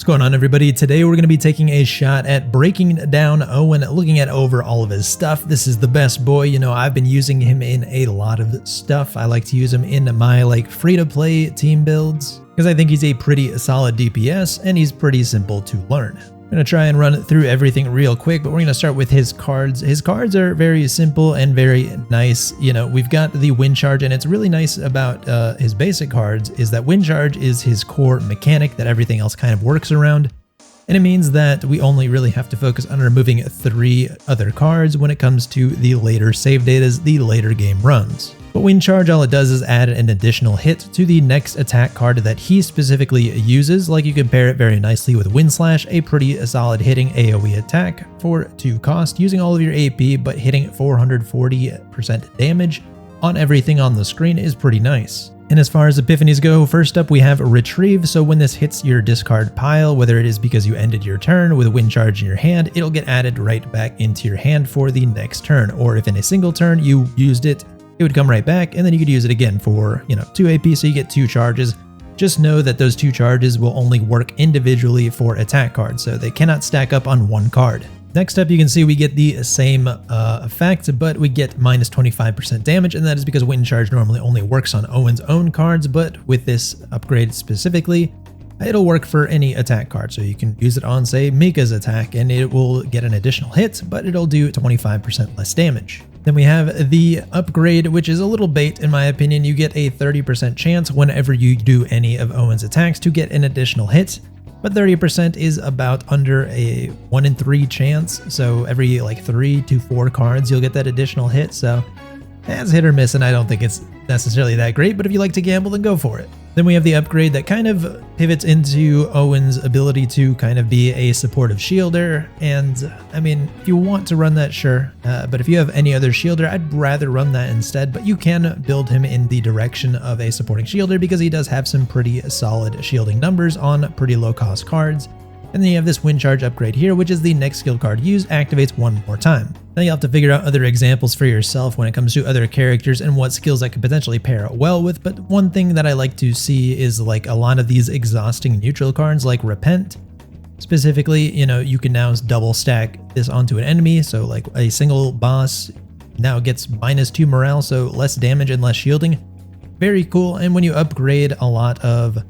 going on, everybody? Today we're going to be taking a shot at breaking down Owen, looking at over all of his stuff. This is the best boy. You know, I've been using him in a lot of stuff. I like to use him in my free-to-play team builds because I think he's a pretty solid DPS and he's pretty simple to learn. I'm going to try and run through everything real quick, but we're going to start with his cards. His cards are very simple and very nice. You know, we've got the wind charge, and it's really nice about his basic cards is that wind charge is his core mechanic that everything else kind of works around. And it means that we only really have to focus on removing 3 other cards when it comes to the later save datas, the later game runs. But Wind Charge, all it does is add an additional hit to the next attack card that he specifically uses. Like, you can pair it very nicely with Wind Slash, a pretty solid hitting AoE attack for 2 cost, using all of your AP, but hitting 440% damage on everything on the screen is pretty nice. And as far as epiphanies go, first up we have Retrieve. So when this hits your discard pile, whether it is because you ended your turn with Wind Charge in your hand, it'll get added right back into your hand for the next turn. Or if in a single turn you used it, it would come right back, and then you could use it again for, 2 AP, so you get 2 charges. Just know that those 2 charges will only work individually for attack cards, so they cannot stack up on one card. Next up, you can see we get the same effect, but we get minus 25% damage, and that is because Wind Charge normally only works on Owen's own cards, but with this upgrade specifically, it'll work for any attack card. So you can use it on, say, Mika's attack, and it will get an additional hit, but it'll do 25% less damage. Then we have the upgrade, which is a little bait in my opinion. You get a 30% chance whenever you do any of Owen's attacks to get an additional hit, but 30% is about under a 1 in 3 chance. So every 3 to 4 cards, you'll get that additional hit. So that's hit or miss, and I don't think it's necessarily that great, but if you like to gamble, then go for it. Then we have the upgrade that kind of pivots into Owen's ability to kind of be a supportive shielder. And I mean, if you want to run that, sure. But if you have any other shielder, I'd rather run that instead. But you can build him in the direction of a supporting shielder because he does have some pretty solid shielding numbers on pretty low cost cards. And then you have this Wind Charge upgrade here, which is the next skill card used, activates 1 more time. Now you'll have to figure out other examples for yourself when it comes to other characters and what skills that could potentially pair well with, but one thing that I like to see is a lot of these exhausting neutral cards like Repent. Specifically, you can now double stack this onto an enemy, so a single boss now gets minus 2 morale, so less damage and less shielding. Very cool, and when you upgrade a lot of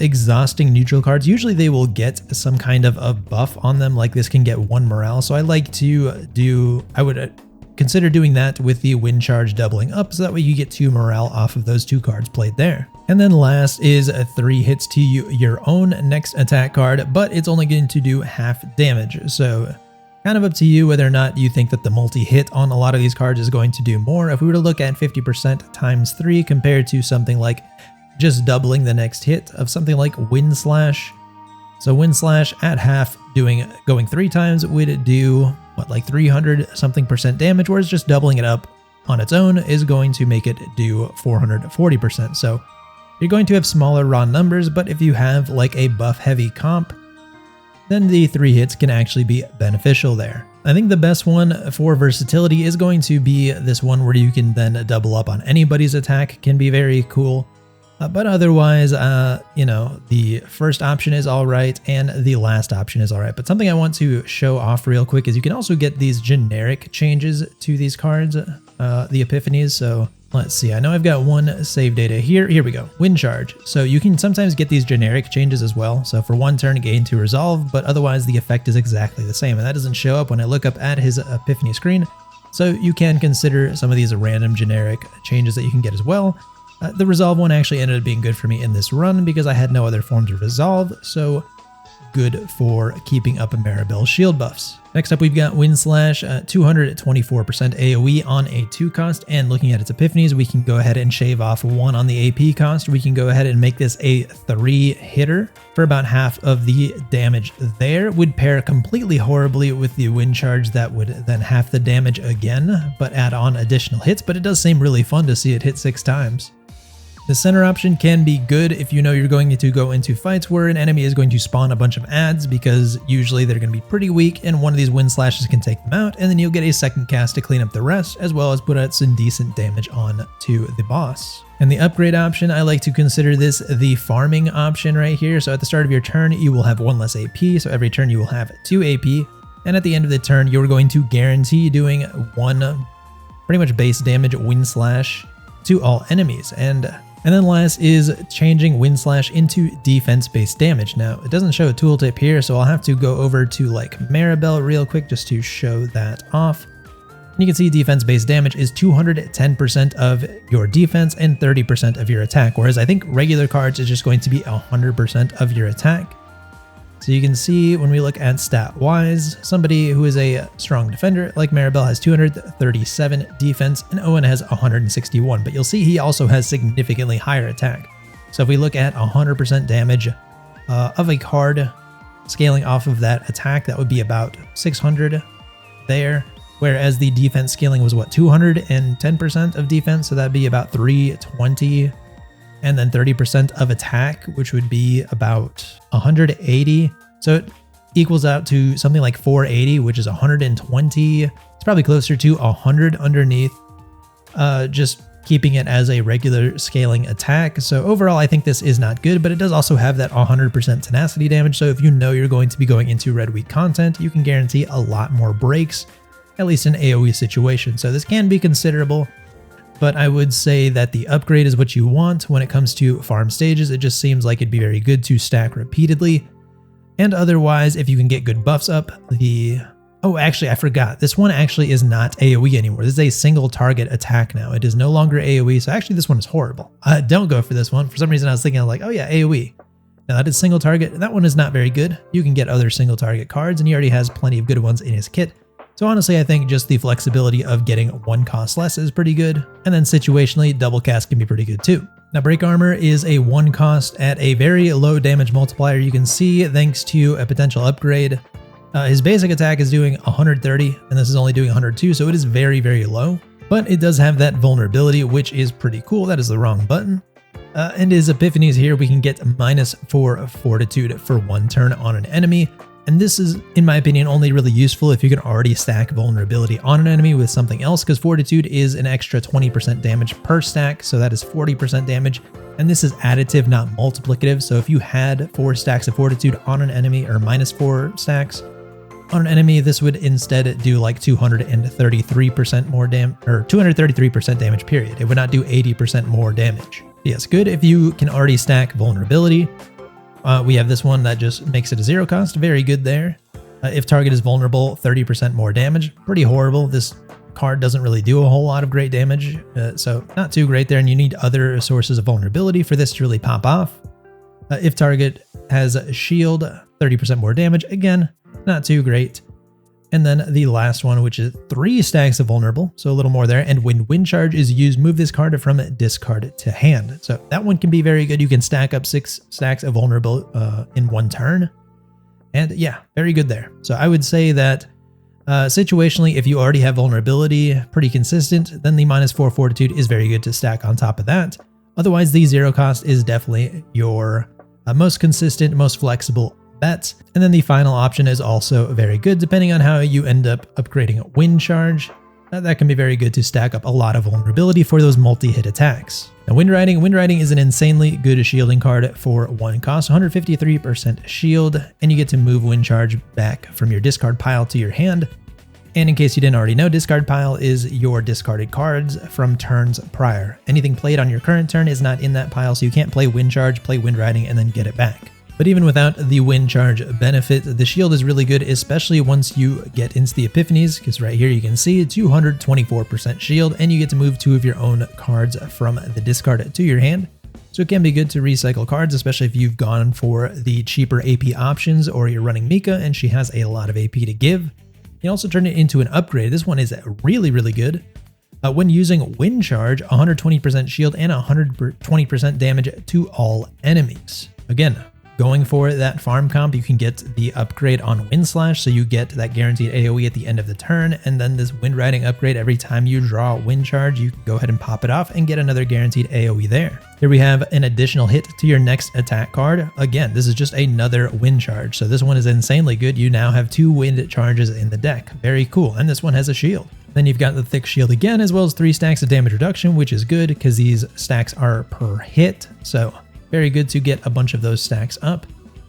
exhausting neutral cards, usually they will get some kind of a buff on them, like this can get 1 morale. So I like to I would consider doing that with the Wind Charge doubling up, so that way you get 2 morale off of those 2 cards played there. And then last is 3 hits to your own next attack card, but it's only going to do half damage. So kind of up to you whether or not you think that the multi-hit on a lot of these cards is going to do more. If we were to look at 50% times 3 compared to something like just doubling the next hit of something like Wind Slash. So Wind Slash at half going 3 times would do what, 300 something percent damage, whereas just doubling it up on its own is going to make it do 440%. So you're going to have smaller raw numbers, but if you have a buff heavy comp, then the 3 hits can actually be beneficial there. I think the best one for versatility is going to be this one where you can then double up on anybody's attack, can be very cool. But otherwise, the first option is all right, and the last option is all right. But something I want to show off real quick is you can also get these generic changes to these cards, the epiphanies. So let's see, I know I've got 1 save data here. Here we go, Wind Charge. So you can sometimes get these generic changes as well. So for 1 turn, gain 2 resolve, but otherwise the effect is exactly the same. And that doesn't show up when I look up at his epiphany screen. So you can consider some of these random generic changes that you can get as well. The resolve one actually ended up being good for me in this run because I had no other forms of resolve, so good for keeping up Maribel's shield buffs. Next up, we've got Wind Slash, 224% AoE on a 2 cost, and looking at its epiphanies, we can go ahead and shave off 1 on the AP cost. We can go ahead and make this a 3 hitter for about half of the damage there. Would pair completely horribly with the Wind Charge that would then half the damage again, but add on additional hits, but it does seem really fun to see it hit 6 times. The center option can be good if you know you're going to go into fights where an enemy is going to spawn a bunch of adds, because usually they're going to be pretty weak and one of these Wind Slashes can take them out, and then you'll get a second cast to clean up the rest, as well as put out some decent damage on to the boss. And the upgrade option, I like to consider this the farming option right here. So at the start of your turn, you will have 1 less AP. So every turn you will have 2 AP. And at the end of the turn, you're going to guarantee doing 1 pretty much base damage wind slash to all enemies. And then last is changing wind slash into defense based damage. Now it doesn't show a tooltip here, so I'll have to go over to like Maribel real quick just to show that off. And you can see defense based damage is 210% of your defense and 30% of your attack. Whereas I think regular cards is just going to be 100% of your attack. So you can see when we look at stat wise, somebody who is a strong defender like Maribel has 237 defense and Owen has 161, but you'll see he also has significantly higher attack. So if we look at 100% damage of a card scaling off of that attack, that would be about 600 there. Whereas the defense scaling was what, 210% of defense, so that'd be about 320. And then 30% of attack, which would be about 180. So it equals out to something like 480, which is 120. It's probably closer to 100 underneath, just keeping it as a regular scaling attack. So overall, I think this is not good, but it does also have that 100% tenacity damage. So if you know you're going to be going into Red Week content, you can guarantee a lot more breaks, at least in AoE situations. So this can be considerable. But I would say that the upgrade is what you want when it comes to farm stages. It just seems like it'd be very good to stack repeatedly. And otherwise, if you can get good buffs up, oh, actually, I forgot. This one actually is not AoE anymore. This is a single target attack now. It is no longer AoE. So actually, this one is horrible. Don't go for this one. For some reason, I was thinking like, oh yeah, AoE. Now that is single target. That one is not very good. You can get other single target cards, and he already has plenty of good ones in his kit. So honestly, I think just the flexibility of getting 1 cost less is pretty good. And then situationally, double cast can be pretty good too. Now break armor is a 1 cost at a very low damage multiplier. You can see thanks to a potential upgrade, his basic attack is doing 130 and this is only doing 102. So it is very, very low, but it does have that vulnerability, which is pretty cool. That is the wrong button. And his epiphanies here, we can get -4 fortitude for 1 turn on an enemy. And this is, in my opinion, only really useful if you can already stack vulnerability on an enemy with something else, because fortitude is an extra 20% damage per stack, so that is 40% damage. And this is additive, not multiplicative. So if you had 4 stacks of fortitude on an enemy, or -4 stacks on an enemy, this would instead do like 233% more damage, or 233% damage period. It would not do 80% more damage. Yes, good if you can already stack vulnerability. We have this one that just makes it a 0 cost. Very good there. If target is vulnerable, 30% more damage. Pretty horrible. This card doesn't really do a whole lot of great damage, so not too great there. And you need other sources of vulnerability for this to really pop off. If target has a shield, 30% more damage. Again, not too great. And then the last one, which is 3 stacks of vulnerable, so a little more there. And when wind charge is used, move this card from discard to hand. So that one can be very good. You can stack up 6 stacks of vulnerable in 1 turn. And yeah, very good there. So I would say that situationally, if you already have vulnerability pretty consistent, then the -4 fortitude is very good to stack on top of that. Otherwise, the 0 cost is definitely your most consistent, most flexible bet. And then the final option is also very good, depending on how you end up upgrading wind charge. That can be very good to stack up a lot of vulnerability for those multi-hit attacks. Now wind riding is an insanely good shielding card for 1 cost, 153% shield, and you get to move wind charge back from your discard pile to your hand. And in case you didn't already know, discard pile is your discarded cards from turns prior. Anything played on your current turn is not in that pile, so you can't play wind charge, play wind riding, and then get it back. But even without the wind charge benefit, the shield is really good, especially once you get into the epiphanies, because right here you can see 224% shield, and you get to move 2 of your own cards from the discard to your hand. So it can be good to recycle cards, especially if you've gone for the cheaper AP options, or you're running Mika and she has a lot of AP to give. You can also turn it into an upgrade. This one is really, really good. When using wind charge, 120% shield and 120% damage to all enemies. Again, going for that farm comp, you can get the upgrade on Wind Slash, so you get that guaranteed AoE at the end of the turn, and then this Wind Riding upgrade, every time you draw Wind Charge, you can go ahead and pop it off and get another guaranteed AoE there. Here we have an additional hit to your next attack card. Again, this is just another Wind Charge, so this one is insanely good. You now have 2 Wind Charges in the deck. Very cool, and this one has a shield. Then you've got the thick shield again, as well as 3 stacks of damage reduction, which is good because these stacks are per hit. So very good to get a bunch of those stacks up.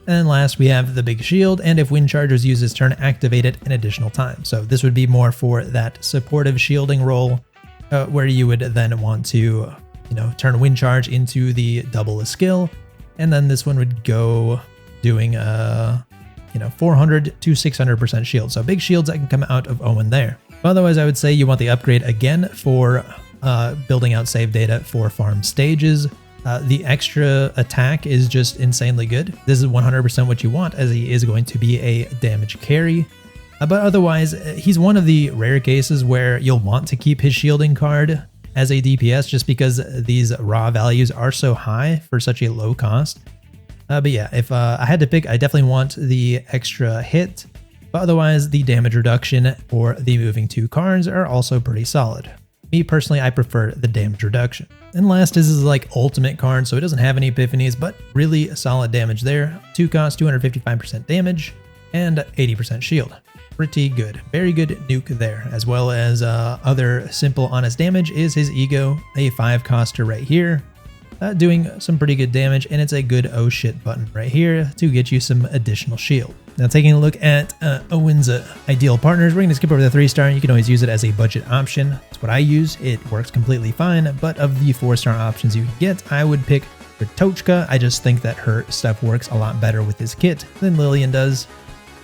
And then last we have the big shield, and if Wind Charger's use its turn, activate it an additional time. So this would be more for that supportive shielding role, where you would then want to, turn Wind Charge into the double a skill. And then this one would go doing 400 to 600% shield. So big shields that can come out of Owen there. Otherwise, I would say you want the upgrade again for building out save data for farm stages. The extra attack is just insanely good. This is 100% what you want, as he is going to be a damage carry. But otherwise, he's one of the rare cases where you'll want to keep his shielding card as a DPS just because these raw values are so high for such a low cost. But yeah, if I had to pick, I definitely want the extra hit. But otherwise, the damage reduction for the moving 2 cards are also pretty solid. Me personally, I prefer the damage reduction. And last is like ultimate card, so it doesn't have any epiphanies, but really solid damage there. 2 cost, 255% damage, and 80% shield. Pretty good. Very good nuke there, as well as other simple honest damage is his ego, a 5 coster right here. Doing some pretty good damage, and it's a good oh shit button right here to get you some additional shield. Now taking a look at Owen's ideal partners, we're going to skip over the 3-star. You can always use it as a budget option. That's what I use. It works completely fine, but of the 4-star options you can get, I would pick Ritochka. I just think that her stuff works a lot better with this kit than Lillian does.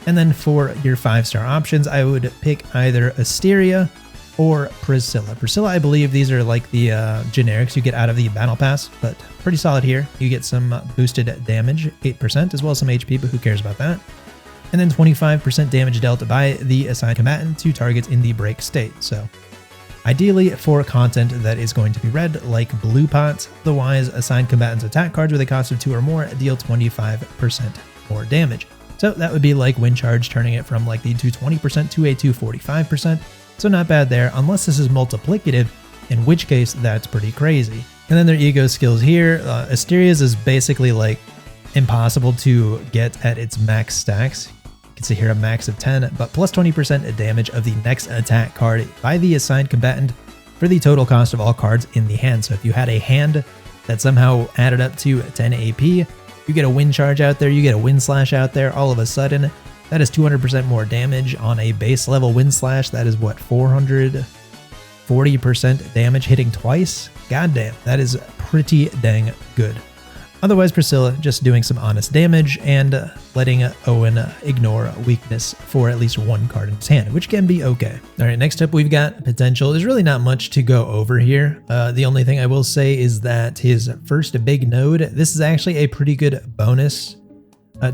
And then for your 5-star options, I would pick either Asteria or Priscilla. Priscilla, I believe these are like the generics you get out of the battle pass, but pretty solid here. You get some boosted damage, 8%, as well as some HP, but who cares about that? And then 25% damage dealt by the assigned combatant to targets in the break state. So ideally for content that is going to be red, like Blue Pot, otherwise assigned combatants attack cards with a cost of 2 or more deal 25% more damage. So that would be like Wind Charge, turning it from like the 220% to a 245%. So not bad there, unless this is multiplicative, in which case that's pretty crazy. And then their ego skills here. Asteria's is basically like impossible to get at its max stacks. You can see here a max of 10, but plus 20% damage of the next attack card by the assigned combatant for the total cost of all cards in the hand. So if you had a hand that somehow added up to 10 AP, you get a Wind Charge out there, you get a Wind Slash out there, all of a sudden, that is 200% more damage on a base level Wind Slash. That is what, 440% damage hitting twice? Goddamn, that is pretty dang good. Otherwise, Priscilla just doing some honest damage and letting Owen ignore weakness for at least 1 card in his hand, which can be okay. All right, next up we've got potential. There's really not much to go over here. The only thing I will say is that his first big node, this is actually a pretty good bonus.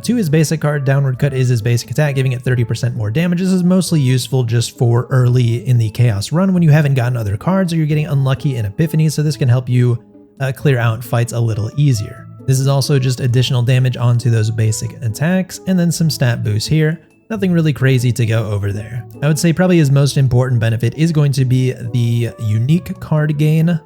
To his basic card, Downward Cut is his basic attack, giving it 30% more damage. This is mostly useful just for early in the Chaos run when you haven't gotten other cards or you're getting unlucky in Epiphany, so this can help you clear out fights a little easier. This is also just additional damage onto those basic attacks, and then some stat boosts here. Nothing really crazy to go over there. I would say probably his most important benefit is going to be the unique card gain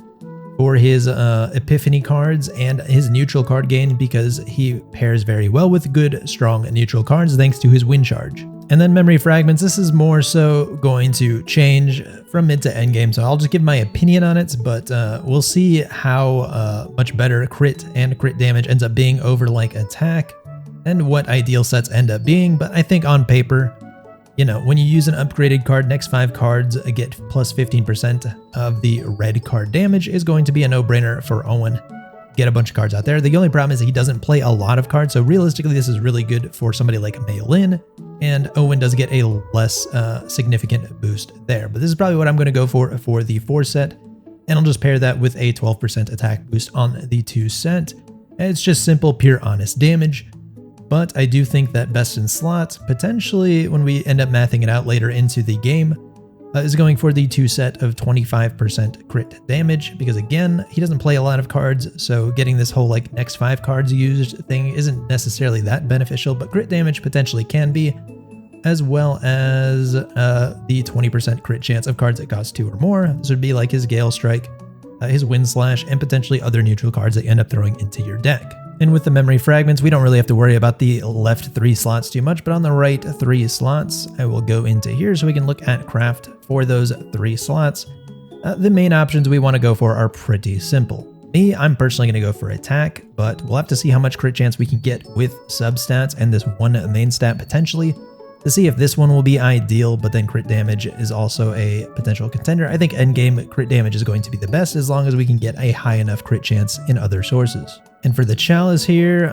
for his Epiphany cards and his neutral card gain, because he pairs very well with good, strong neutral cards thanks to his Wind Charge. And then Memory Fragments, this is more so going to change from mid to end game, so I'll just give my opinion on it, but we'll see how much better crit and crit damage ends up being over like attack and what ideal sets end up being. But I think on paper, you know, when you use an upgraded card, next 5 cards get plus 15% of the red card damage is going to be a no-brainer for Owen. Get a bunch of cards out there. The only problem is he doesn't play a lot of cards, so realistically this is really good for somebody like Mei Lin, and Owen does get a less significant boost there. But this is probably what I'm going to go for the 4 set, and I'll just pair that with a 12% attack boost on the 2 set. And it's just simple, pure, honest damage. But I do think that best in slot, potentially when we end up mathing it out later into the game, is going for the 2 set of 25% crit damage, because again, he doesn't play a lot of cards, so getting this whole like next 5 cards used thing isn't necessarily that beneficial, but crit damage potentially can be, as well as the 20% crit chance of cards that cost 2 or more. This would be like his Gale Strike, his Wind Slash, and potentially other neutral cards that you end up throwing into your deck. And with the memory fragments, we don't really have to worry about the left 3 slots too much, but on the right 3 slots, I will go into here so we can look at craft for those 3 slots. The main options we want to go for are pretty simple. Me, I'm personally going to go for attack, but we'll have to see how much crit chance we can get with substats and this one main stat potentially to see if this one will be ideal, but then crit damage is also a potential contender. I think endgame crit damage is going to be the best as long as we can get a high enough crit chance in other sources. And for the chalice here,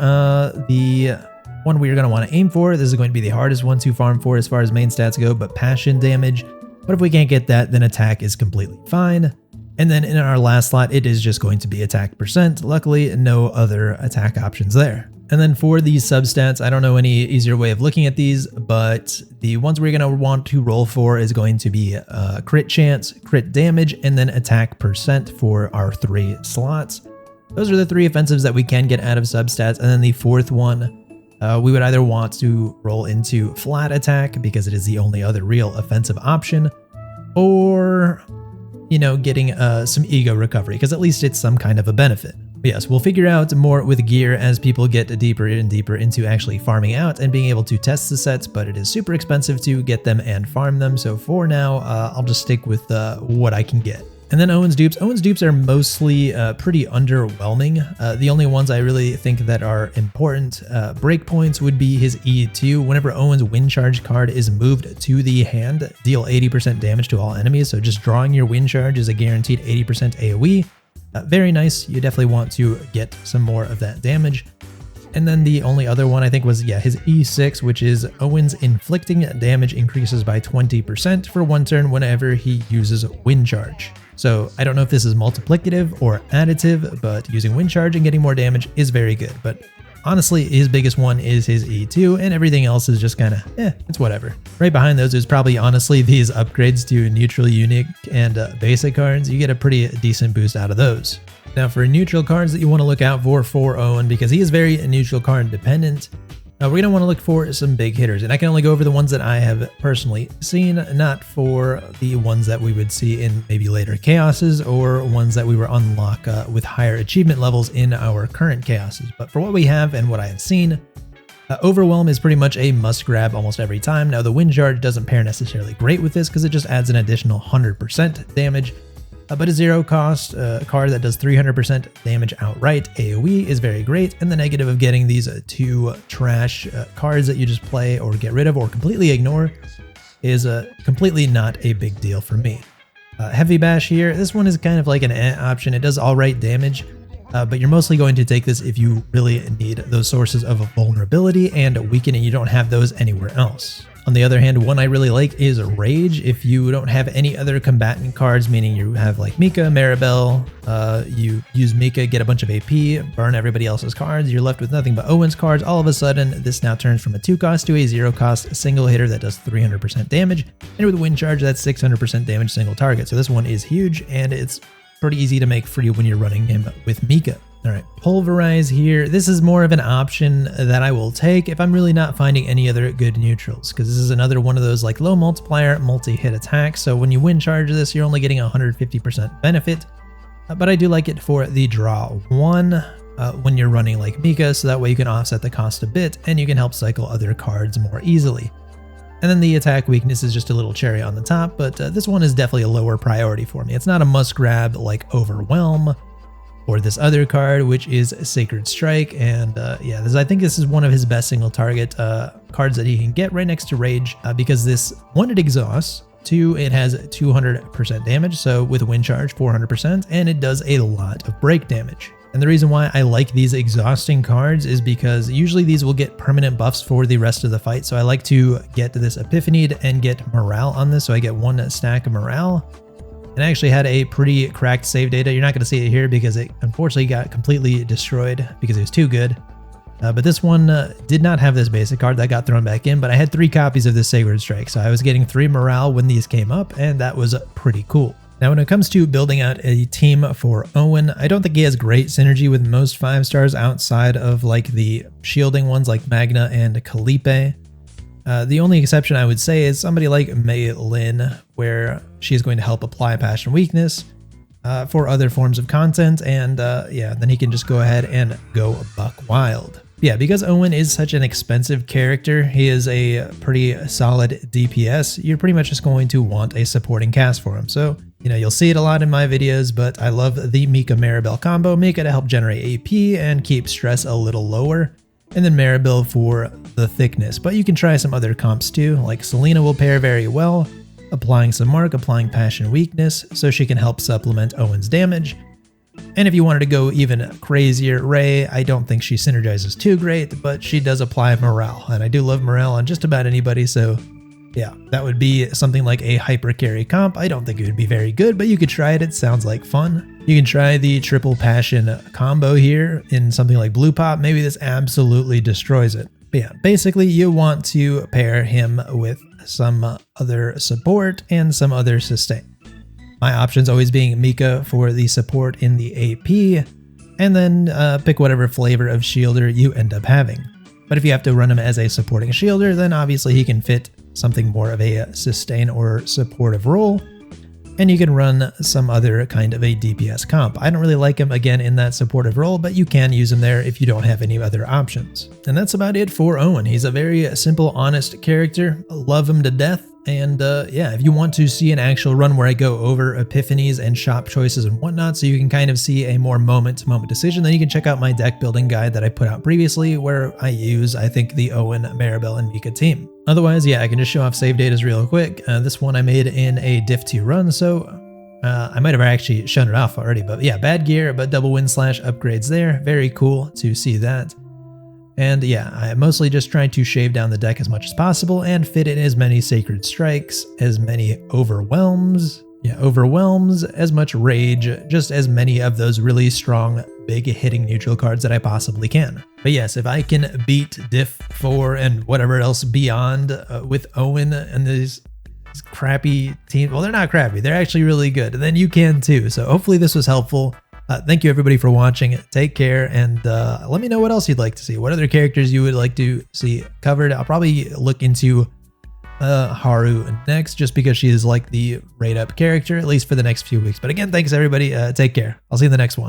the one we're going to want to aim for, this is going to be the hardest one to farm for as far as main stats go, but passion damage. But if we can't get that, then attack is completely fine. And then in our last slot, it is just going to be attack percent. Luckily, no other attack options there. And then for these substats, I don't know any easier way of looking at these, but the ones we're going to want to roll for is going to be crit chance, crit damage, and then attack percent for our 3 slots. Those are the 3 offensives that we can get out of substats. And then the 4th one, we would either want to roll into flat attack because it is the only other real offensive option, or getting some ego recovery, because at least it's some kind of a benefit. But yes, we'll figure out more with gear as people get deeper and deeper into actually farming out and being able to test the sets, but it is super expensive to get them and farm them. So for now, I'll just stick with what I can get. And then Owen's dupes. Owen's dupes are mostly pretty underwhelming. The only ones I really think that are important breakpoints would be his E2. Whenever Owen's wind charge card is moved to the hand, deal 80% damage to all enemies. So just drawing your wind charge is a guaranteed 80% AoE. Very nice. You definitely want to get some more of that damage. And then the only other one I think was, his E6, which is Owen's inflicting damage increases by 20% for 1 turn whenever he uses wind charge. So I don't know if this is multiplicative or additive, but using wind charge and getting more damage is very good. But honestly, his biggest one is his E2, and everything else is just kind of, it's whatever. Right behind those is probably honestly these upgrades to neutral, unique, and basic cards. You get a pretty decent boost out of those. Now for neutral cards that you want to look out for Owen, because he is very neutral card dependent, we're going to want to look for some big hitters, and I can only go over the ones that I have personally seen, not for the ones that we would see in maybe later chaoses or ones that we were unlock with higher achievement levels in our current chaoses. But for what we have and what I have seen, Overwhelm is pretty much a must grab almost every time. Now the wind charge doesn't pair necessarily great with this because it just adds an additional 100% damage. But a 0 cost card that does 300% damage outright AoE is very great, and the negative of getting these 2 trash cards that you just play or get rid of or completely ignore is completely not a big deal for me. Heavy Bash here, this one is kind of like an option. It does alright damage, but you're mostly going to take this if you really need those sources of vulnerability and weakening. You don't have those anywhere else. On the other hand, one I really like is Rage. If you don't have any other combatant cards, meaning you have like Mika, Maribel, you use Mika, get a bunch of AP, burn everybody else's cards, you're left with nothing but Owen's cards. All of a sudden, this now turns from a 2 cost to a 0 cost single hitter that does 300% damage. And with wind charge, that's 600% damage single target. So this one is huge, and it's pretty easy to make free when you're running him with Mika. All right, Pulverize here. This is more of an option that I will take if I'm really not finding any other good neutrals, because this is another one of those like low multiplier, multi-hit attacks. So when you wind charge this, you're only getting 150% benefit. But I do like it for the draw 1 when you're running like Mika, so that way you can offset the cost a bit and you can help cycle other cards more easily. And then the attack weakness is just a little cherry on the top, but this one is definitely a lower priority for me. It's not a must grab like Overwhelm or this other card, which is Sacred Strike. And I think this is one of his best single target cards that he can get right next to Rage, because this, 1, it exhausts, 2, it has 200% damage, so with wind charge 400%, and it does a lot of break damage. And the reason why I like these exhausting cards is because usually these will get permanent buffs for the rest of the fight. So I like to get this Epiphanied and get morale on this, so I get 1 stack of morale. And I actually had a pretty cracked save data. You're not going to see it here because it unfortunately got completely destroyed because it was too good. But this one did not have this basic card that got thrown back in, but I had 3 copies of this Sacred Strike. So I was getting 3 morale when these came up, and that was pretty cool. Now, when it comes to building out a team for Owen, I don't think he has great synergy with most 5 stars outside of like the shielding ones like Magna and Kalipe. The only exception I would say is somebody like Mei Lin, where she is going to help apply Passion Weakness. for other forms of content, and yeah, then he can just go ahead and go buck wild. Yeah, because Owen is such an expensive character, he is a pretty solid DPS, you're pretty much just going to want a supporting cast for him. So, you know, you'll see it a lot in my videos, but I love the Mika Maribel combo, Mika to help generate AP and keep stress a little lower, and then Maribel for the thickness. But you can try some other comps too, like Selena will pair very well, applying some mark, applying passion weakness, so she can help supplement Owen's damage. And if you wanted to go even crazier, Ray, I don't think she synergizes too great, but she does apply morale, and I do love morale on just about anybody, so yeah, that would be something like a hyper carry comp. I don't think it would be very good, but you could try it, it sounds like fun. You can try the triple passion combo here in something like Blue Pop, maybe this absolutely destroys it. But yeah, basically you want to pair him with some other support and some other sustain. My options always being Mika for the support in the AP, and then pick whatever flavor of shielder you end up having. But if you have to run him as a supporting shielder, then obviously he can fit something more of a sustain or supportive role, and you can run some other kind of a DPS comp. I don't really like him again in that supportive role, but you can use him there if you don't have any other options. And that's about it for Owen. He's a very simple, honest character. Love him to death. And yeah, if you want to see an actual run where I go over epiphanies and shop choices and whatnot, so you can kind of see a more moment-to-moment decision, then you can check out my deck building guide that I put out previously, where I use, I think, the Owen, Maribel, and Mika team. Otherwise, yeah, I can just show off save datas real quick. This one I made in a Diff 2 run, so I might have actually shown it off already, but yeah, bad gear, but double win / upgrades there. Very cool to see that. And yeah, I mostly just tried to shave down the deck as much as possible and fit in as many Sacred Strikes, as many Overwhelms, as much Rage, just as many of those really strong, big hitting neutral cards that I possibly can. But yes, if I can beat Diff 4 and whatever else beyond with Owen and these crappy teams, well, they're not crappy, they're actually really good, and then you can too. So hopefully this was helpful. Thank you everybody for watching. Take care, and let me know what else you'd like to see. What other characters you would like to see covered. I'll probably look into Haru next, just because she is like the rate up character, at least for the next few weeks. But again, thanks everybody. Take care. I'll see you in the next one.